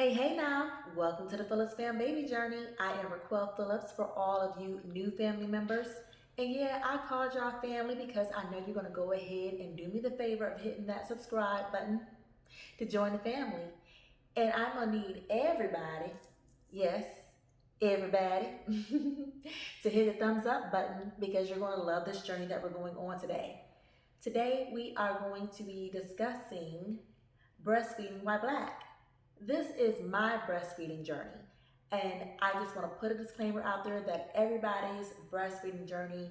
Hey now, welcome to the Phillips Fam Baby Journey. I am Requill Phillips for all of you new family members. And yeah, I called y'all family because I know you're going to go ahead and do me the favor of hitting that subscribe button to join the family. And I'm going to need everybody, yes, everybody, to hit the thumbs up button because you're going to love this journey that we're going on today. Today, we are going to be discussing breastfeeding while black. This is my breastfeeding journey, and I just want to put a disclaimer out there that everybody's breastfeeding journey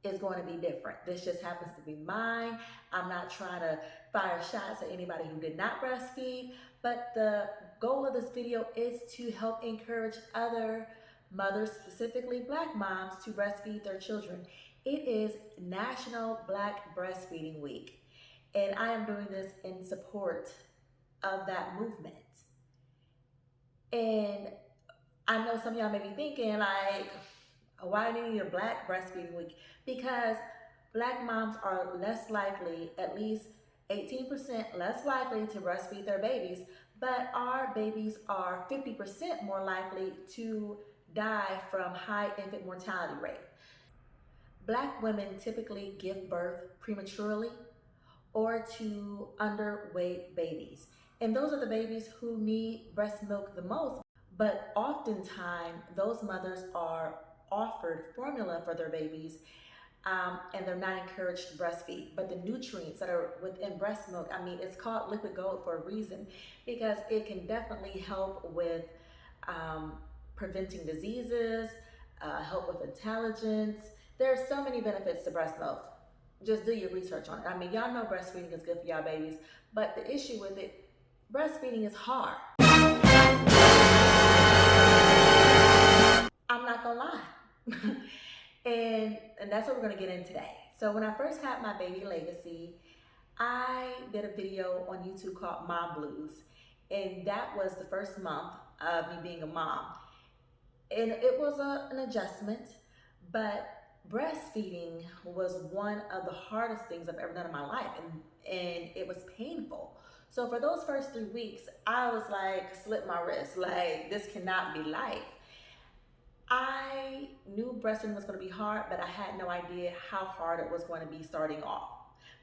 is going to be different. This just happens to be mine. I'm not trying to fire shots at anybody who did not breastfeed, but the goal of this video is to help encourage other mothers, specifically Black moms, to breastfeed their children. It is National Black Breastfeeding Week, and I am doing this in support of that movement. And I know some of y'all may be thinking, like, why do you need a Black Breastfeeding Week? Because Black moms are less likely, at least 18% less likely to breastfeed their babies, but our babies are 50% more likely to die from high infant mortality rate. Black women typically give birth prematurely or to underweight babies. And those are the babies who need breast milk the most. But oftentimes, those mothers are offered formula for their babies, and they're not encouraged to breastfeed. But the nutrients that are within breast milk, I mean, it's called liquid gold for a reason because it can definitely help with preventing diseases, help with intelligence. There are so many benefits to breast milk. Just do your research on it. I mean, y'all know breastfeeding is good for y'all babies, but the issue with it, breastfeeding is hard. I'm not gonna lie. and that's what we're gonna get in today. So when I first had my baby Legacy, I did a video on YouTube called Mom Blues. And that was the first month of me being a mom. And it was an adjustment, but breastfeeding was one of the hardest things I've ever done in my life, and it was painful. So for those first 3 weeks, I was like, slit my wrist, like this cannot be life. I knew breastfeeding was going to be hard, but I had no idea how hard it was going to be starting off.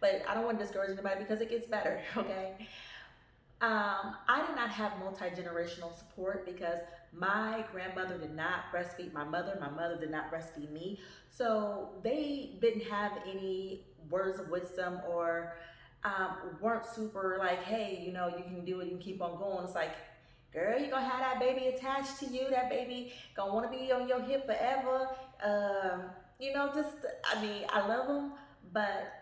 But I don't want to discourage anybody because it gets better, okay? I did not have multi-generational support because my grandmother did not breastfeed my mother did not breastfeed me. So they didn't have any words of wisdom or weren't super like, hey, you know, you can do it, you can keep on going. It's like, girl, you're gonna have that baby attached to you. That baby gonna wanna be on your hip forever. You know, just, I mean, I love them, but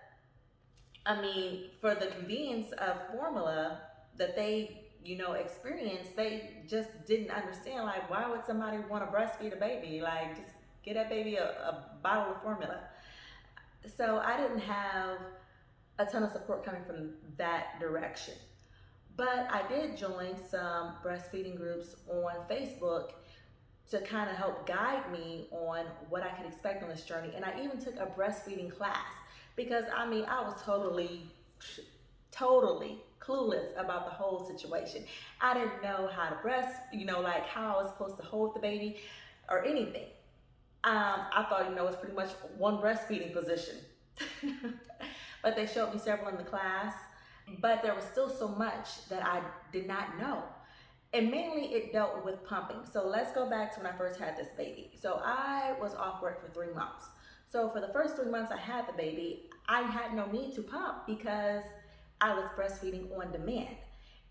I mean, for the convenience of formula that they, you know, experienced, they just didn't understand, like, why would somebody want to breastfeed a baby? Like, just get that baby a bottle of formula. So I didn't have a ton of support coming from that direction. But I did join some breastfeeding groups on Facebook to kind of help guide me on what I could expect on this journey. And I even took a breastfeeding class because I mean, I was totally clueless about the whole situation. I didn't know how to breast, you know, like how I was supposed to hold the baby or anything. I thought, you know, it was pretty much one breastfeeding position. But they showed me several in the class, but there was still so much that I did not know. And mainly it dealt with pumping. So let's go back to when I first had this baby. So I was off work for 3 months. So for the first 3 months I had the baby, I had no need to pump because I was breastfeeding on demand.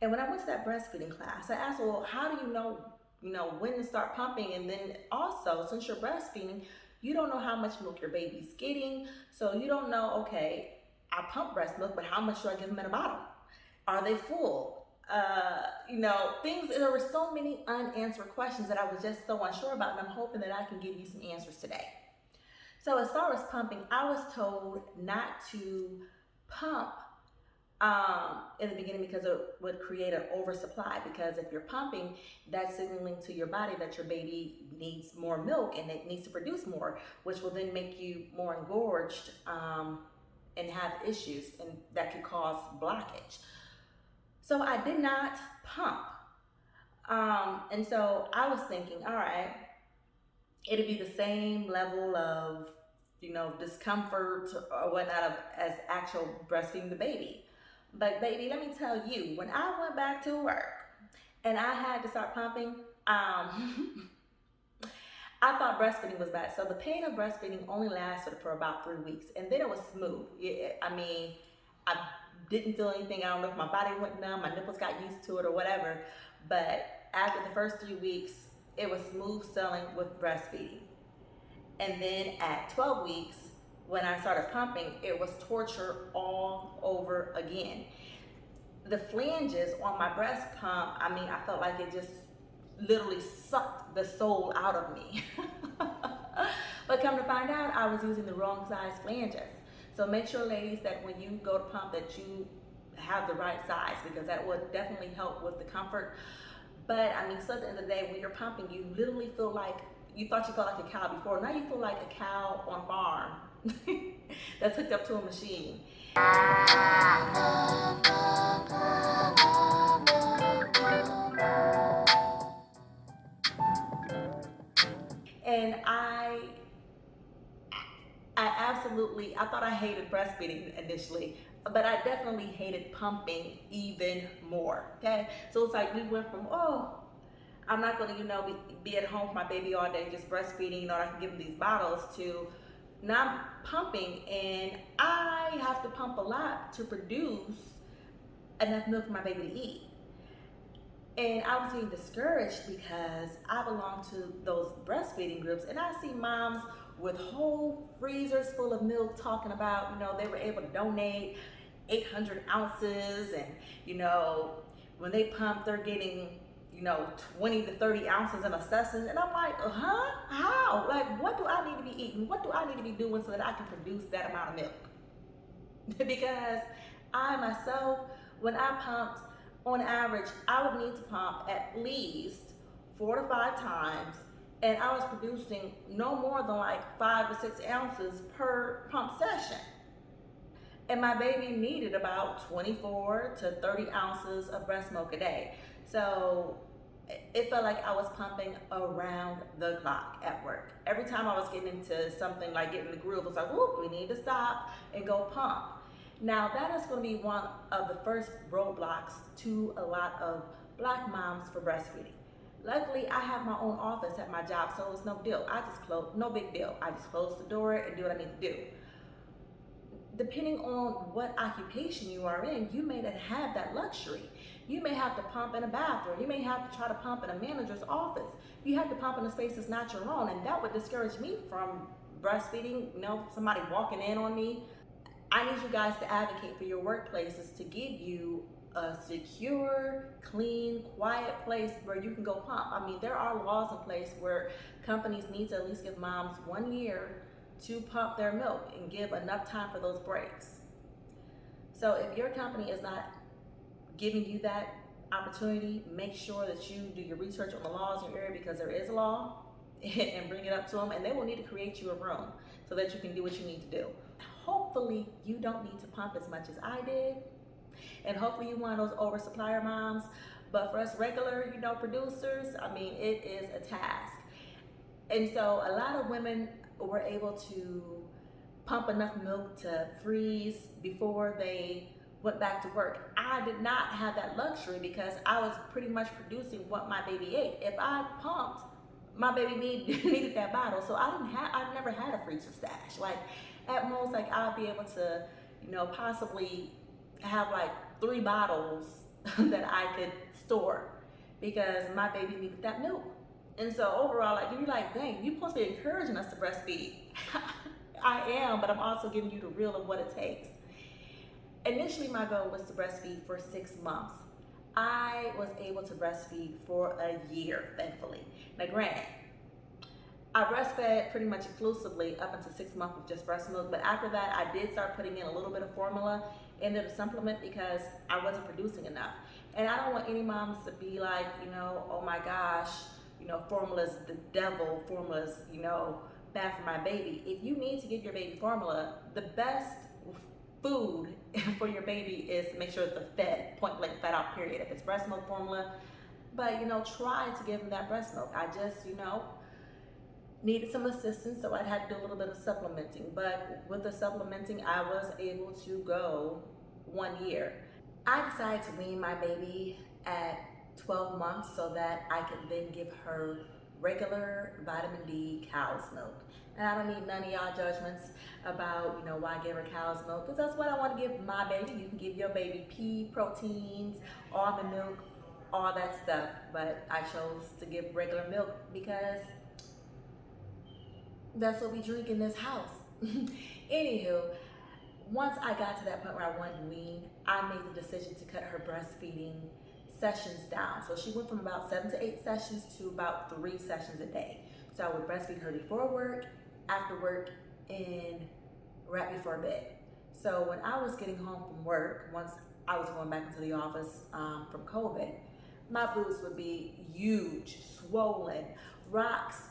And when I went to that breastfeeding class, I asked, well, how do you know, when to start pumping? And then also, since you're breastfeeding, you don't know how much milk your baby's getting. So you don't know, okay, I pump breast milk, but how much do I give them in a bottle? Are they full? You know, things, there were so many unanswered questions that I was just so unsure about, and I'm hoping that I can give you some answers today. So as far as pumping, I was told not to pump in the beginning because it would create an oversupply, because if you're pumping, that's signaling to your body that your baby needs more milk and it needs to produce more, which will then make you more engorged and have issues, and that could cause blockage. So I did not pump. And so I was thinking, all right, it'd be the same level of, discomfort or whatnot as actual breastfeeding the baby. But baby, let me tell you, when I went back to work and I had to start pumping, I thought breastfeeding was bad. So the pain of breastfeeding only lasted for about 3 weeks, and then it was smooth. I mean, I didn't feel anything. I don't know if my body went numb, my nipples got used to it or whatever. But after the first 3 weeks, it was smooth sailing with breastfeeding. And then at 12 weeks, when I started pumping, it was torture all over again. The flanges on my breast pump, I mean, I felt like it just literally sucked the soul out of me. But come to find out, I was using the wrong size flanges. So make sure, ladies, that when you go to pump that you have the right size, because that would definitely help with the comfort. But I mean, so at the end of the day, when you're pumping, you literally feel like, you thought you felt like a cow before, now you feel like a cow on a farm that's hooked up to a machine. And I thought I hated breastfeeding initially, but I definitely hated pumping even more, okay? So it's like we went from, oh, I'm not gonna, be at home with my baby all day just breastfeeding, I can give him these bottles, to now I'm pumping and I have to pump a lot to produce enough milk for my baby to eat. And I was getting discouraged because I belong to those breastfeeding groups, and I see moms with whole freezers full of milk talking about, they were able to donate 800 ounces, and, when they pump, they're getting, 20 to 30 ounces in a session. And I'm like, huh? How? Like, what do I need to be eating? What do I need to be doing so that I can produce that amount of milk? Because I myself, when I pumped, on average, I would need to pump at least 4 to 5 times, and I was producing no more than like 5 to 6 ounces per pump session. And my baby needed about 24 to 30 ounces of breast milk a day. So it felt like I was pumping around the clock at work. Every time I was getting into something like getting the groove, it was like, whoop, we need to stop and go pump. Now that is going to be one of the first roadblocks to a lot of Black moms for breastfeeding. Luckily, I have my own office at my job, so it's no deal. No big deal. I just close the door and do what I need to do. Depending on what occupation you are in, you may not have that luxury. You may have to pump in a bathroom. You may have to try to pump in a manager's office. You have to pump in a space that's not your own, and that would discourage me from breastfeeding. Somebody walking in on me. I need you guys to advocate for your workplaces to give you a secure, clean, quiet place where you can go pump. I mean, there are laws in place where companies need to at least give moms 1 year to pump their milk and give enough time for those breaks. So if your company is not giving you that opportunity, make sure that you do your research on the laws in your area, because there is a law, and bring it up to them, and they will need to create you a room so that you can do what you need to do. Hopefully you don't need to pump as much as I did, and hopefully you're one of those oversupplier moms. But for us regular, producers, I mean, it is a task. And so a lot of women were able to pump enough milk to freeze before they went back to work. I did not have that luxury because I was pretty much producing what my baby ate. If I pumped, my baby needed that bottle. So I've never had a freezer stash. Like at most, like I'll be able to, possibly have like 3 bottles that I could store because my baby needed that milk. And so overall, like you're like, dang, you're supposed to be encouraging us to breastfeed. I am, but I'm also giving you the real of what it takes. Initially, my goal was to breastfeed for 6 months. I was able to breastfeed for a year, thankfully. Now granted, I breastfed pretty much exclusively up until 6 months with just breast milk, but after that, I did start putting in a little bit of formula into the supplement because I wasn't producing enough. And I don't want any moms to be like, oh my gosh, formula's the devil, formula's, bad for my baby. If you need to give your baby formula, the best food for your baby is to make sure that they're fed, point blank, fed out, period. If it's breast milk formula, but try to give him that breast milk. I just, needed some assistance, so I'd had to do a little bit of supplementing. But with the supplementing, I was able to go 1 year. I decided to wean my baby at 12 months so that I could then give her regular vitamin D cow's milk. And I don't need none of y'all judgments about, why I gave her cow's milk, because that's what I want to give my baby. You can give your baby pea proteins, almond milk, all that stuff. But I chose to give regular milk because that's what we drink in this house. Anywho, once I got to that point where I wanted to wean, I made the decision to cut her breastfeeding sessions down. So she went from about 7 to 8 sessions to about 3 sessions a day. So I would breastfeed her before work, after work, and right before bed. So when I was getting home from work, once I was going back into the office from COVID, my boobs would be huge, swollen, rocks,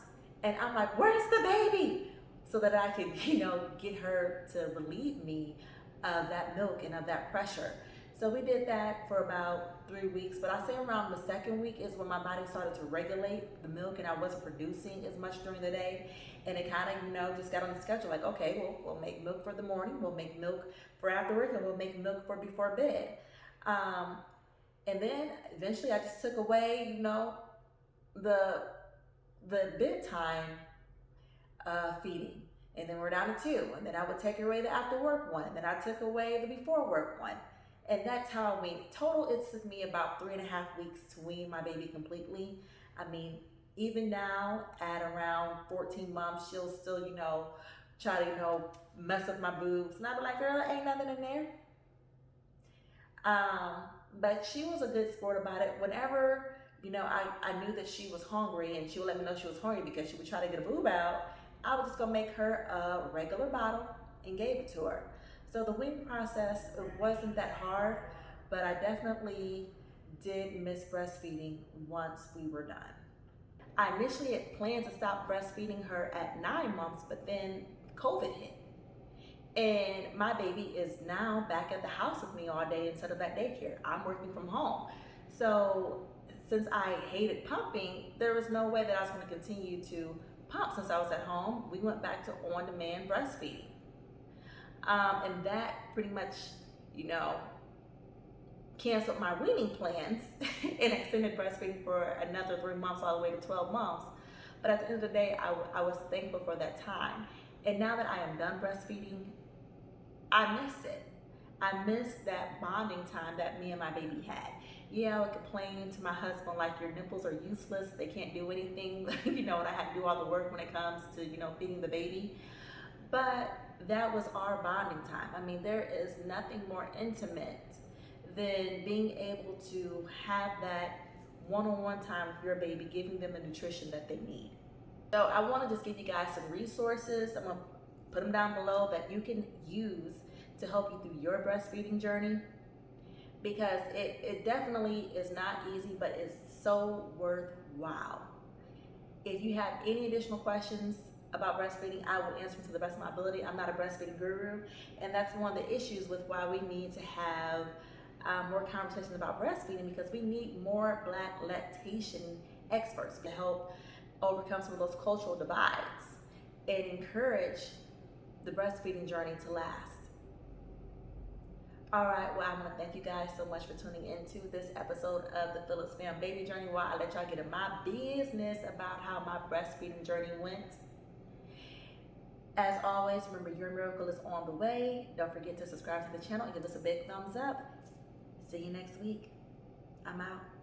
and I'm like, where's the baby? So that I could, get her to relieve me of that milk and of that pressure. So we did that for about 3 weeks, but I say around the 2nd week is when my body started to regulate the milk and I wasn't producing as much during the day. And it kind of, just got on the schedule like, okay, we'll make milk for the morning, we'll make milk for after work, and we'll make milk for before bed. And then eventually I just took away, the bedtime feeding. And then we're down to 2. And then I would take away the after work one. And then I took away the before work one. And that's how I weaned. Total, it took me about 3.5 weeks to wean my baby completely. I mean, even now at around 14 months, she'll still, try to, mess up my boobs. And I'll be like, girl, there ain't nothing in there. But she was a good sport about it. Whenever, I knew that she was hungry and she would let me know she was hungry because she would try to get a boob out, I was just gonna make her a regular bottle and gave it to her. So the weaning process, it wasn't that hard, but I definitely did miss breastfeeding once we were done. I initially had planned to stop breastfeeding her at 9 months, but then COVID hit. And my baby is now back at the house with me all day instead of at daycare. I'm working from home. So since I hated pumping, there was no way that I was gonna continue to pump since I was at home. We went back to on-demand breastfeeding. And that pretty much, canceled my weaning plans and extended breastfeeding for another 3 months all the way to 12 months. But at the end of the day, I was thankful for that time. And now that I am done breastfeeding, I miss it. I miss that bonding time that me and my baby had. Yeah, I would complain to my husband like, your nipples are useless, they can't do anything, and I had to do all the work when it comes to, feeding the baby. But that was our bonding time. I mean, there is nothing more intimate than being able to have that one-on-one time with your baby, giving them the nutrition that they need. So I want to just give you guys some resources. I'm going to put them down below that you can use to help you through your breastfeeding journey, because it definitely is not easy, but it's so worthwhile. If you have any additional questions about breastfeeding, I will answer to the best of my ability. I'm not a breastfeeding guru, and that's one of the issues with why we need to have more conversations about breastfeeding, because we need more Black lactation experts to help overcome some of those cultural divides and encourage the breastfeeding journey to last. All right, well, I want to thank you guys so much for tuning into this episode of the Phillips Fam Baby Journey, while I let y'all get in my business about how my breastfeeding journey went. As always, remember, your miracle is on the way. Don't forget to subscribe to the channel and give us a big thumbs up. See you next week. I'm out.